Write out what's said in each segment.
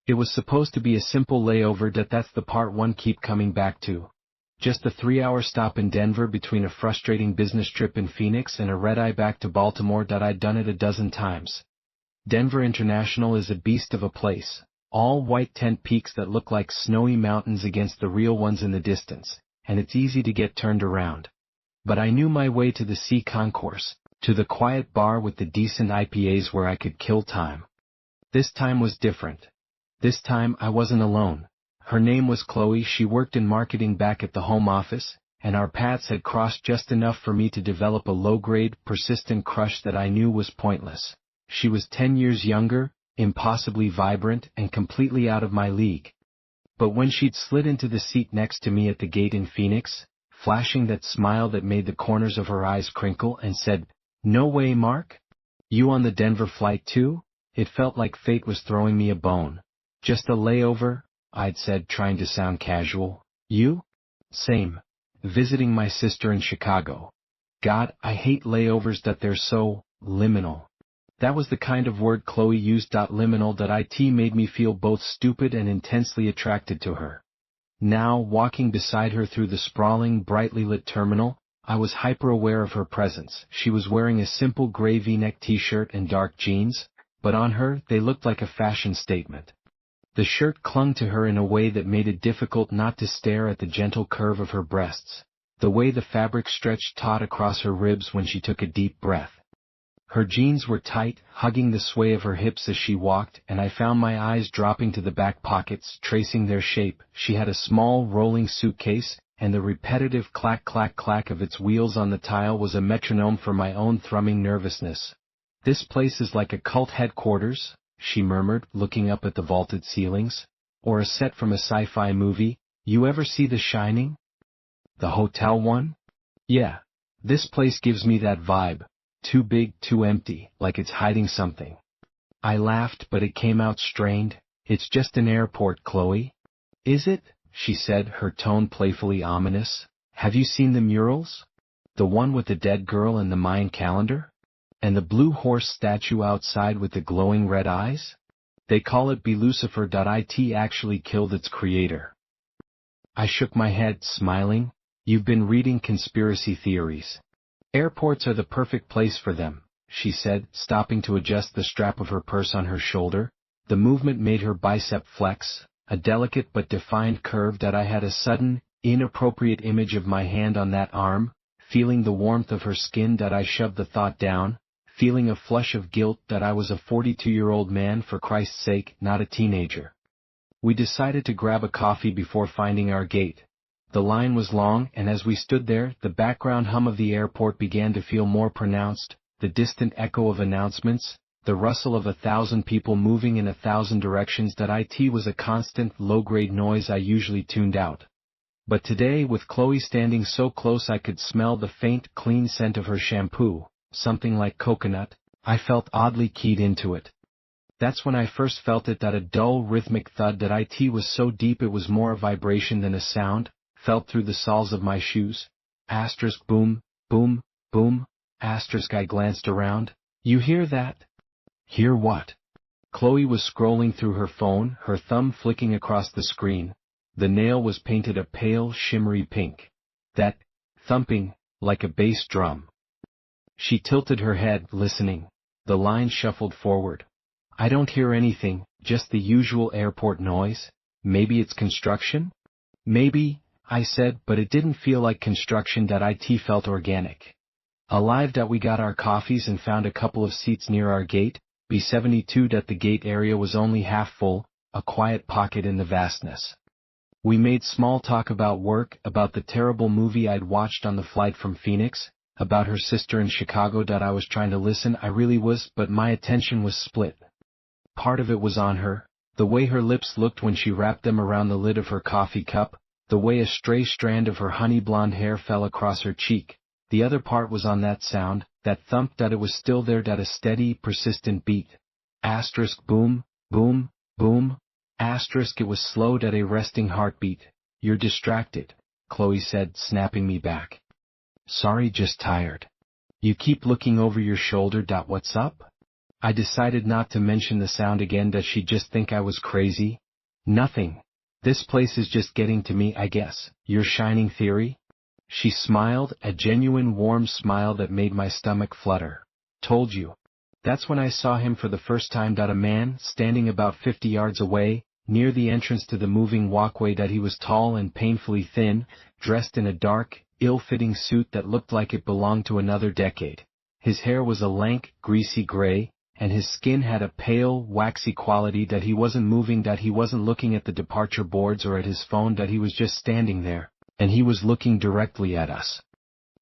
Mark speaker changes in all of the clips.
Speaker 1: It was supposed to be a simple layover, that's the part one keep coming back to. Just a 3-hour stop in Denver between a frustrating business trip in Phoenix and a red-eye back to Baltimore. I'd done it a dozen times. Denver International is a beast of a place, all white tent peaks that look like snowy mountains against the real ones in the distance, and it's easy to get turned around. But I knew my way to the C concourse, to the quiet bar with the decent IPAs where I could kill time. This time was different. This time I wasn't alone. Her name was Chloe. She worked in marketing back at the home office, and our paths had crossed just enough for me to develop a low-grade, persistent crush that I knew was pointless. She was 10 years younger, impossibly vibrant, and completely out of my league. But when she'd slid into the seat next to me at the gate in Phoenix, flashing that smile that made the corners of her eyes crinkle, and said, "No way, Mark? You on the Denver flight too?" It felt like fate was throwing me a bone. "Just a layover," I'd said, trying to sound casual. "You?" "Same. Visiting my sister in Chicago." God, I hate layovers, that they're so liminal. That was the kind of word Chloe used. Liminal. It made me feel both stupid and intensely attracted to her. Now, walking beside her through the sprawling, brightly lit terminal, I was hyper-aware of her presence. She was wearing a simple gray V-neck t-shirt and dark jeans, but on her, they looked like a fashion statement. The shirt clung to her in a way that made it difficult not to stare at the gentle curve of her breasts, the way the fabric stretched taut across her ribs when she took a deep breath. Her jeans were tight, hugging the sway of her hips as she walked, and I found my eyes dropping to the back pockets, tracing their shape. She had a small, rolling suitcase, and the repetitive clack-clack-clack of its wheels on the tile was a metronome for my own thrumming nervousness. "This place is like a cult headquarters," she murmured, looking up at the vaulted ceilings. "Or a set from a sci-fi movie. You ever see The Shining?" "The hotel one?" "Yeah. This place gives me that vibe. Too big, too empty, like it's hiding something." I laughed, but it came out strained. "It's just an airport, Chloe." "Is it?" she said, her tone playfully ominous. "Have you seen the murals? The one with the dead girl and the Mayan calendar? And the blue horse statue outside with the glowing red eyes? They call it Lucifer. It actually killed its creator." I shook my head, smiling. "You've been reading conspiracy theories. Airports are the perfect place for them," she said, stopping to adjust the strap of her purse on her shoulder. The movement made her bicep flex, a delicate but defined curve. I had a sudden, inappropriate image of my hand on that arm, feeling the warmth of her skin. I shoved the thought down, feeling a flush of guilt that I was a 42-year-old man, for Christ's sake, not a teenager. We decided to grab a coffee before finding our gate. The line was long, and as we stood there, the background hum of the airport began to feel more pronounced, the distant echo of announcements, the rustle of 1,000 people moving in 1,000 directions. It was a constant, low-grade noise I usually tuned out. But today, with Chloe standing so close I could smell the faint, clean scent of her shampoo, something like coconut, I felt oddly keyed into it. That's when I first felt it, a dull, rhythmic thud. It was so deep it was more a vibration than a sound, felt through the soles of my shoes. Asterisk boom, boom, boom, asterisk. I glanced around. "You hear that?" "Hear what?" Chloe was scrolling through her phone, her thumb flicking across the screen. The nail was painted a pale, shimmery pink. "That thumping, like a bass drum." She tilted her head, listening. The line shuffled forward. "I don't hear anything, just the usual airport noise. Maybe it's construction?" "Maybe," I said, but it didn't feel like construction. It felt organic. Alive. We got our coffees and found a couple of seats near our gate, B72. The gate area was only half full, a quiet pocket in the vastness. We made small talk about work, about the terrible movie I'd watched on the flight from Phoenix, about her sister in Chicago. I was trying to listen, I really was, but my attention was split. Part of it was on her, the way her lips looked when she wrapped them around the lid of her coffee cup, the way a stray strand of her honey blonde hair fell across her cheek. The other part was on that sound, that thump. It was still there. A steady, persistent beat. Asterisk boom, boom, boom, asterisk. It was slowed at a resting heartbeat. "You're distracted," Chloe said, snapping me back. "Sorry, just tired." "You keep looking over your shoulder. What's up?" I decided not to mention the sound again. Does she just think I was crazy? Nothing. This place is just getting to me, I guess. Your shining theory? She smiled, a genuine warm smile that made my stomach flutter. Told you. That's when I saw him for the first time. A man, standing about 50 yards away, near the entrance to the moving walkway. That he was tall and painfully thin, dressed in a dark, ill-fitting suit that looked like it belonged to another decade. His hair was a lank, greasy gray, and his skin had a pale, waxy quality. That he wasn't moving, that he wasn't looking at the departure boards or at his phone, that he was just standing there, and he was looking directly at us.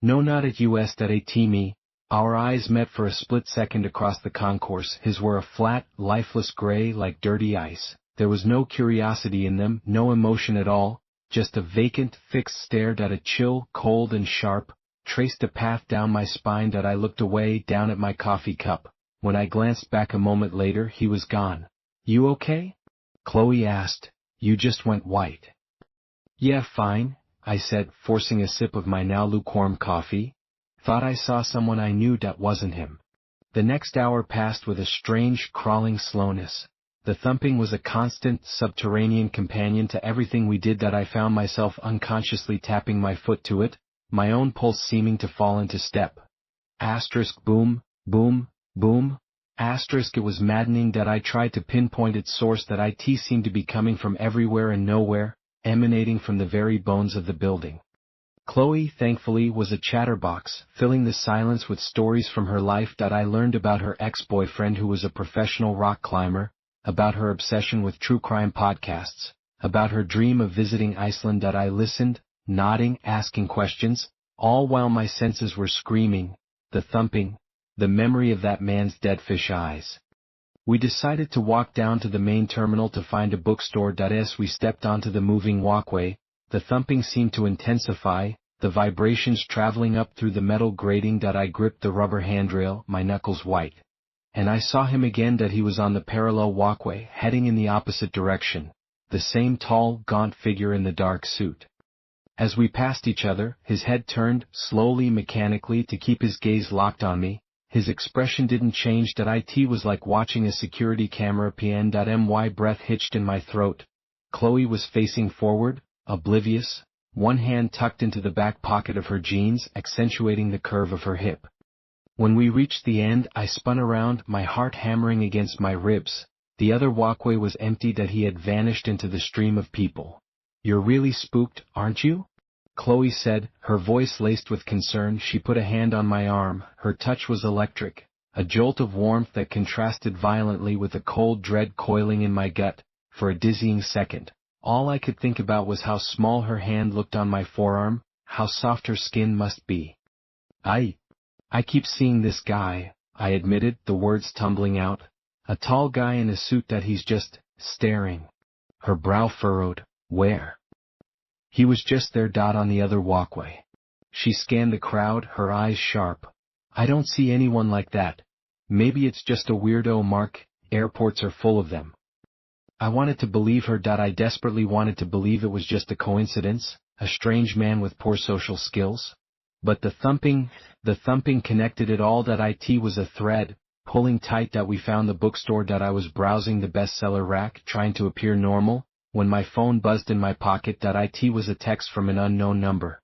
Speaker 1: No, not at us, at me. Our eyes met for a split second across the concourse. His were a flat, lifeless gray like dirty ice. There was no curiosity in them, no emotion at all, just a vacant, fixed stare. That a chill, cold and sharp, traced a path down my spine. That I looked away, down at my coffee cup. When I glanced back a moment later, he was gone. You okay? Chloe asked. You just went white. Yeah, fine, I said, forcing a sip of my now lukewarm coffee. Thought I saw someone I knew. That wasn't him. The next hour passed with a strange, crawling slowness. The thumping was a constant, subterranean companion to everything we did. That I found myself unconsciously tapping my foot to it, my own pulse seeming to fall into step. Asterisk boom, boom, boom. Asterisk. It was maddening. That I tried to pinpoint its source. That it seemed to be coming from everywhere and nowhere, emanating from the very bones of the building. Chloe, thankfully, was a chatterbox, filling the silence with stories from her life. That I learned about her ex-boyfriend who was a professional rock climber, about her obsession with true crime podcasts, about her dream of visiting Iceland. That I listened, nodding, asking questions, all while my senses were screaming, the thumping, the memory of that man's dead fish eyes. We decided to walk down to the main terminal to find a bookstore. As we stepped onto the moving walkway, the thumping seemed to intensify, the vibrations traveling up through the metal grating. That I gripped the rubber handrail, my knuckles white. And I saw him again. That he was on the parallel walkway, heading in the opposite direction, the same tall, gaunt figure in the dark suit. As we passed each other, his head turned, slowly, mechanically, to keep his gaze locked on me. His expression didn't change. That it was like watching a security camera my breath hitched in my throat. Chloe was facing forward, oblivious, one hand tucked into the back pocket of her jeans, accentuating the curve of her hip. When we reached the end, I spun around, my heart hammering against my ribs. The other walkway was empty. That he had vanished into the stream of people. You're really spooked, aren't you? Chloe said, her voice laced with concern. She put a hand on my arm. Her touch was electric, a jolt of warmth that contrasted violently with a cold dread coiling in my gut. For a dizzying second, all I could think about was how small her hand looked on my forearm, how soft her skin must be. I keep seeing this guy, I admitted, the words tumbling out. A tall guy in a suit. That he's just staring. Her brow furrowed. Where? He was just there. On the other walkway. She scanned the crowd, her eyes sharp. I don't see anyone like that. Maybe it's just a weirdo, Mark. Airports are full of them. I wanted to believe her. I desperately wanted to believe it was just a coincidence, a strange man with poor social skills. But the thumping connected it all. That it was a thread, pulling tight. That we found the bookstore. I was browsing the bestseller rack, trying to appear normal, when my phone buzzed in my pocket. It was a text from an unknown number.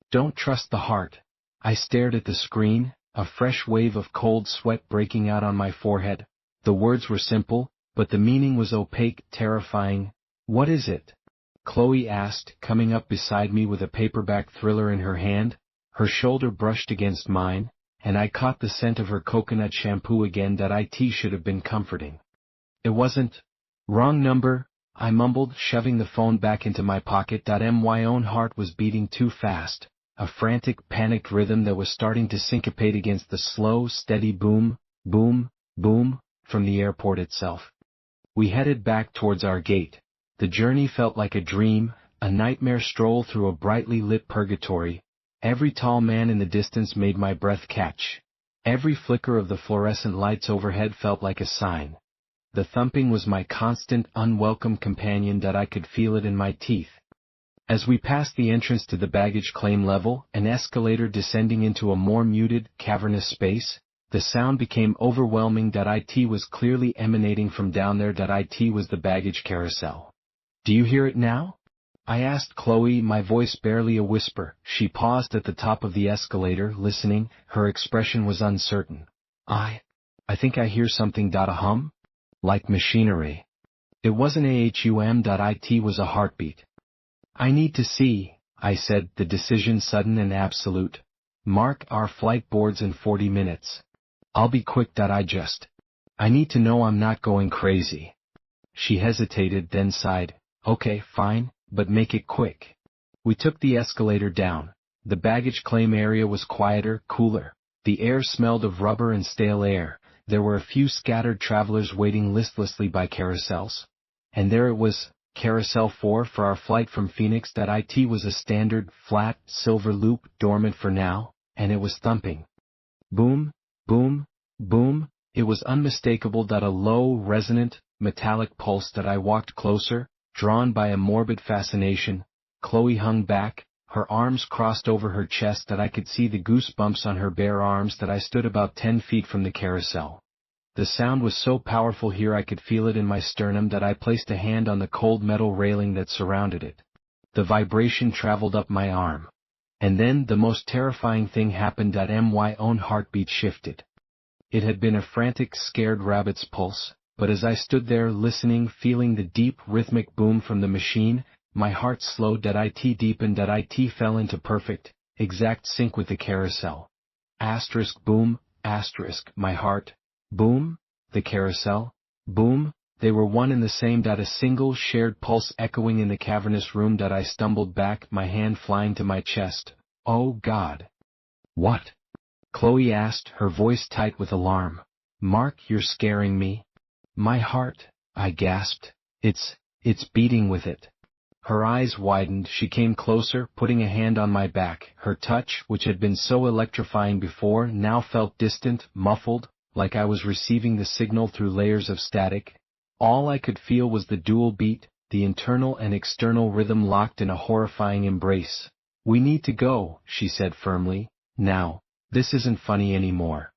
Speaker 1: Don't trust the heart. I stared at the screen, a fresh wave of cold sweat breaking out on my forehead. The words were simple, but the meaning was opaque, terrifying. What is it? Chloe asked, coming up beside me with a paperback thriller in her hand. Her shoulder brushed against mine, and I caught the scent of her coconut shampoo again. It should have been comforting. It wasn't. Wrong number, I mumbled, shoving the phone back into my pocket. My own heart was beating too fast, a frantic, panicked rhythm that was starting to syncopate against the slow, steady boom, boom, boom, from the airport itself. We headed back towards our gate. The journey felt like a dream, a nightmare stroll through a brightly lit purgatory. Every tall man in the distance made my breath catch. Every flicker of the fluorescent lights overhead felt like a sign. The thumping was my constant, unwelcome companion. I could feel it in my teeth. As we passed the entrance to the baggage claim level, an escalator descending into a more muted, cavernous space, The sound became overwhelming. It was clearly emanating from down there. It was the baggage carousel. Do you hear it now? I asked Chloe, my voice barely a whisper. She paused at the top of the escalator, listening. Her expression was uncertain. I think I hear something. A hum? Like machinery. It wasn't a hum. It was a heartbeat. I need to see, I said, the decision sudden and absolute. Mark, our flight boards in 40 minutes. I'll be quick. I need to know I'm not going crazy. She hesitated, then sighed. Okay, fine, but make it quick. We took the escalator down. The baggage claim area was quieter, cooler. The air smelled of rubber and stale air. There were a few scattered travelers waiting listlessly by carousels. And there it was, Carousel 4 for our flight from Phoenix. It was a standard, flat, silver loop, dormant for now, and it was thumping. Boom, boom, boom. It was unmistakable. A low, resonant, metallic pulse. I walked closer, drawn by a morbid fascination. Chloe hung back, her arms crossed over her chest. I could see the goosebumps on her bare arms. I stood about 10 feet from the carousel. The sound was so powerful here I could feel it in my sternum. I placed a hand on the cold metal railing that surrounded it. The vibration traveled up my arm. And then the most terrifying thing happened. My own heartbeat shifted. It had been a frantic, scared rabbit's pulse, but as I stood there listening, feeling the deep, rhythmic boom from the machine, my heart slowed. It deepened. It fell into perfect, exact sync with the carousel. Asterisk boom, asterisk, my heart. Boom, the carousel. Boom, they were one and the same. A single shared pulse echoing in the cavernous room. I stumbled back, my hand flying to my chest. Oh God! What? Chloe asked, her voice tight with alarm. Mark, you're scaring me. My heart, I gasped. It's beating with it. Her eyes widened. She came closer, putting a hand on my back. Her touch, which had been so electrifying before, now felt distant, muffled, like I was receiving the signal through layers of static. All I could feel was the dual beat, the internal and external rhythm locked in a horrifying embrace. We need to go, she said firmly. Now. This isn't funny anymore.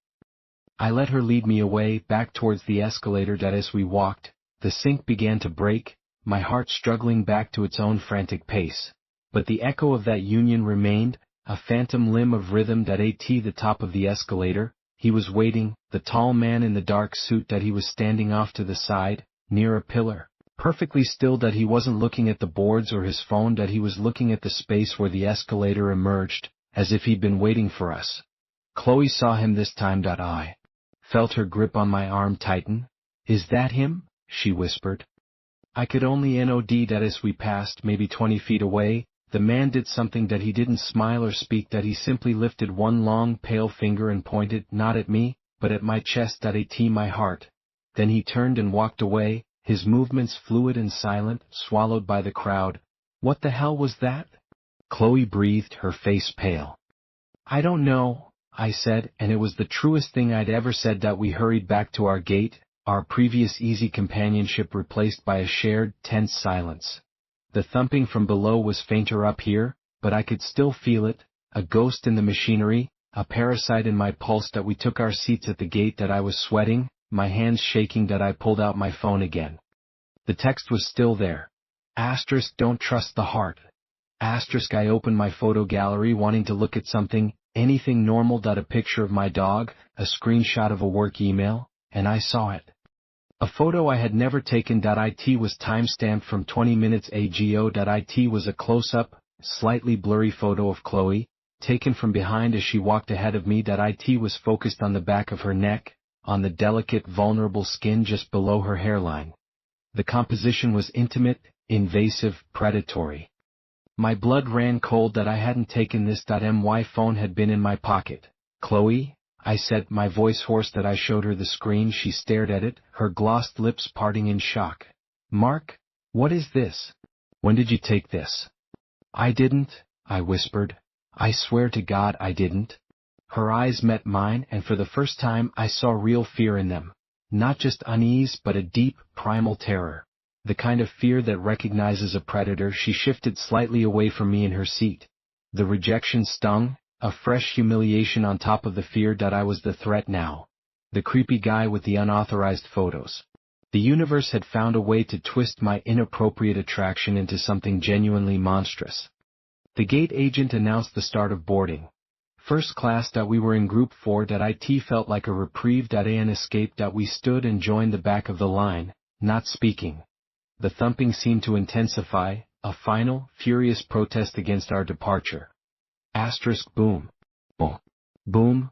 Speaker 1: I let her lead me away, back towards the escalator. As we walked, the sync began to break, my heart struggling back to its own frantic pace. But the echo of that union remained, a phantom limb of rhythm. At the top of the escalator, he was waiting, the tall man in the dark suit. He was standing off to the side, near a pillar, perfectly still. He wasn't looking at the boards or his phone. He was looking at the space where the escalator emerged, as if he'd been waiting for us. Chloe saw him this time. I felt her grip on my arm tighten. Is that him? She whispered. I could only nod. As we passed, maybe 20 feet away, the man did something. He didn't smile or speak. He simply lifted one long, pale finger and pointed, not at me, but at my chest. My heart. Then he turned and walked away, his movements fluid and silent, swallowed by the crowd. What the hell was that? Chloe breathed, her face pale. I don't know, I said, and it was the truest thing I'd ever said. We hurried back to our gate, our previous easy companionship replaced by a shared, tense silence. The thumping from below was fainter up here, but I could still feel it, a ghost in the machinery, a parasite in my pulse. We took our seats at the gate. I was sweating, my hands shaking. I pulled out my phone again. The text was still there. Asterisk, don't trust the heart. Asterisk, I opened my photo gallery wanting to look at something, anything normal. A picture of my dog, a screenshot of a work email, and I saw it. A photo I had never taken. It was timestamped from 20 minutes ago. It was a close-up, slightly blurry photo of Chloe, taken from behind as she walked ahead of me. It was focused on the back of her neck, on the delicate, vulnerable skin just below her hairline. The composition was intimate, invasive, predatory. My blood ran cold. I hadn't taken this. My phone had been in my pocket. Chloe, I said, my voice hoarse. I showed her the screen. She stared at it, her glossed lips parting in shock. Mark, what is this? When did you take this? I didn't, I whispered. I swear to God I didn't. Her eyes met mine, and for the first time I saw real fear in them. Not just unease, but a deep, primal terror. The kind of fear that recognizes a predator. She shifted slightly away from me in her seat. The rejection stung, A fresh humiliation on top of the fear that I was the threat now. The creepy guy with the unauthorized photos. The universe had found a way to twist my inappropriate attraction into something genuinely monstrous. The gate agent announced the start of boarding. First class. That we were in group 4. That it felt like a reprieve. An escape. That we stood and joined the back of the line, not speaking. The thumping seemed to intensify, a final, furious protest against our departure. Asterisk boom. Boom. Boom.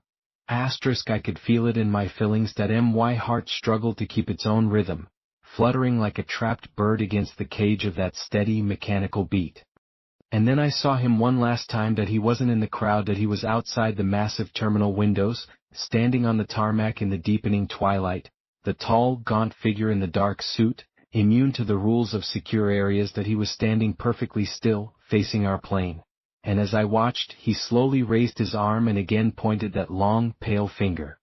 Speaker 1: Asterisk I could feel it in my fillings. That my heart struggled to keep its own rhythm, fluttering like a trapped bird against the cage of that steady, mechanical beat. And then I saw him one last time. That he wasn't in the crowd. That he was outside the massive terminal windows, standing on the tarmac in the deepening twilight, the tall, gaunt figure in the dark suit, immune to the rules of secure areas. That he was standing perfectly still, facing our plane. And as I watched, he slowly raised his arm and again pointed that long, pale finger.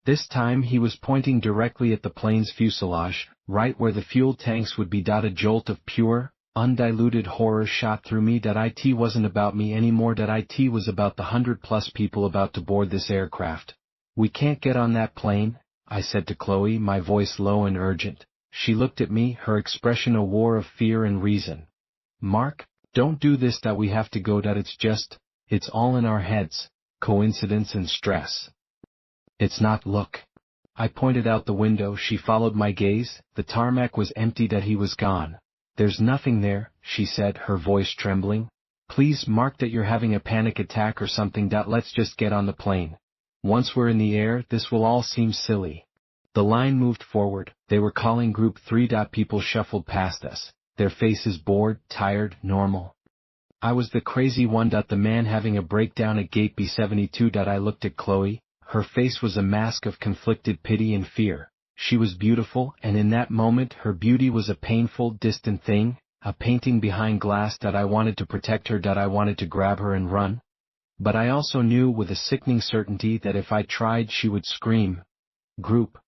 Speaker 1: This time he was pointing directly at the plane's fuselage, right where the fuel tanks would be. A jolt of pure, undiluted horror shot through me. That it wasn't about me anymore. That it was about the 100+ people about to board this aircraft. "We can't get on that plane," I said to Chloe, my voice low and urgent. She looked at me, her expression a war of fear and reason. "Mark, don't do this. That we have to go. That it's all in our heads, coincidence and stress." "It's not. Look." I pointed out the window. She followed my gaze. The tarmac was empty. That he was gone. "There's nothing there," she said, her voice trembling. "Please, Mark, that you're having a panic attack or something. Let's just get on the plane. Once we're in the air, this will all seem silly." The line moved forward. They were calling group 3. People shuffled past us, their faces bored, tired, normal. I was the crazy one. The man having a breakdown at gate B72. I looked at Chloe. Her face was a mask of conflicted pity and fear. She was beautiful, and in that moment her beauty was a painful, distant thing, a painting behind glass. I wanted to protect her. I wanted to grab her and run. But I also knew with a sickening certainty that if I tried she would scream. Group